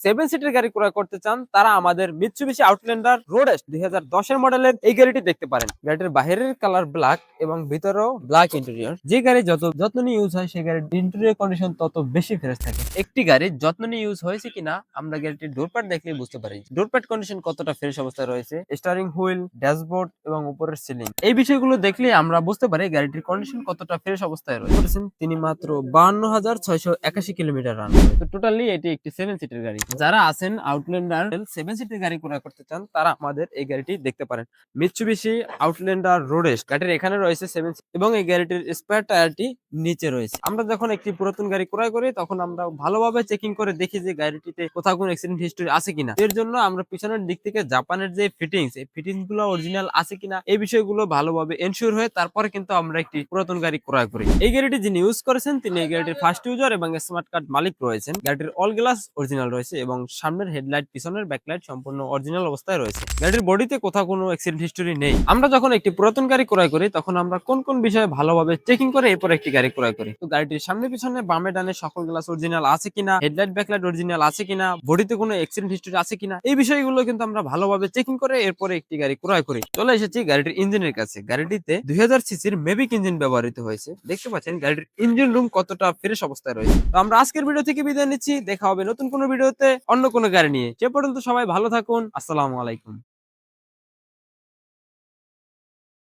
Seven সিটের গাড়ি ক্রয় করতে চান তারা আমাদের মিৎসুবিশি আউটল্যান্ডার রোডেস্ট 2010 মডেলের এই গাড়িটি দেখতে পারেন। গাড়িটির বাহিরের কালার ব্ল্যাক এবং ভিতরেও ব্ল্যাক ইন্টেরিয়র। যে গাড়ি যত যত্ন নিয়ে ইউজ হয় সেই গাড়ির ইন্টেরিয়র কন্ডিশন তত বেশি ফ্রেশ থাকে। একটি গাড়ির যত্ন নিয়ে ইউজ হয়েছে কিনা আমরা গাড়িটির ডোরপ্যাড দেখলেই বুঝতে পারি ডোরপ্যাড কন্ডিশন কতটা ফ্রেশ অবস্থায় রয়েছে, স্টিয়ারিং হুইল, ড্যাশবোর্ড এবং উপরের সিলিং, এই বিষয়গুলো দেখলে আমরা বুঝতে পারি গাড়িটির কন্ডিশন কতটা ফ্রেশ অবস্থায় রয়েছে। তিনি মাত্র 52,681 কিলোমিটার রান করে। তো টোটালি এটি একটি সেভেন সিটের গাড়ি। যারা আছেন আউটল্যান্ডার সেভেন সিটের গাড়ি ক্রয় করতে চান তারা আমাদের এই গাড়িটি দেখতে পারেন। মিৎসুবিশি আউটল্যান্ডার রোডেস্ট গাড়ির এখানে রয়েছে সেভেন এবং এই গাড়িটির স্পেয়ার টায়ারটি নিচে রয়েছে। আমরা যখন একটি পুরাতন গাড়ি ক্রয় করি তখন আমরা ভালোভাবে চেকিং করে দেখি যে গাড়িটিতে কোথাও কোনো অ্যাক্সিডেন্ট হিস্টরি আছে কিনা। এর জন্য আমরা পিছনের দিক থেকে জাপানের যে ফিটিংস, এই ফিটিংস গুলো অরিজিনাল আছে কিনা এই বিষয়গুলো ভালোভাবে এনশিওর হয়ে তারপরে কিন্তু আমরা একটি পুরাতন গাড়ি ক্রয় করি। এই গাড়িটি যিনি ইউজ করেছেন তিনি এই গাড়িটির ফার্স্ট ইউজার এবং স্মার্ট কার্ড মালিক রয়েছেন। গাড়িটির অল গ্লাস অরিজিনাল রয়েছে এবং সামনের হেডলাইট পিছনের ব্যাকলাইট সম্পূর্ণ অরিজিনাল অবস্থায় রয়েছে। গাড়ির বডিতে কোথাও কোনো অ্যাক্সিডেন্ট হিস্টরি নেই। আমরা যখন একটি পুরাতন গাড়ি ক্রয় করি তখন আমরা কোন কোন বিষয়ে ভালোভাবে চেকিং করে এরপর একটি গাড়ি ক্রয় করি। তো গাড়িটির সামনে পিছনে বামে ডানে সকল গ্লাস অরিজিনাল আছে কিনা, হেডলাইট ব্যাকলাইট অরিজিনাল আছে কিনা, বডিতে কোনো অ্যাক্সিডেন্ট হিস্টরি আছে কিনা এই বিষয়গুলো কিন্তু আমরা ভালোভাবে চেকিং করে এরপরে একটি গাড়ি ক্রয় করি। চলে এসেছি গাড়িটির ইঞ্জিনের কাছে। গাড়িটিতে 2000 সিসির মেভিক ইঞ্জিন ব্যবহৃত হয়েছে। দেখতে পাচ্ছেন গাড়িটির ইঞ্জিন রুম কতটা ফ্রেশ অবস্থায় রয়েছে। তো আমরা আজকের ভিডিও থেকে বিদায় নিচ্ছি। দেখা হবে নতুন কোনো ভিডিওতে অন্য কোনো গাড়ি নিয়ে। সে পর্যন্ত সবাই ভালো থাকুন। আসসালামু আলাইকুম।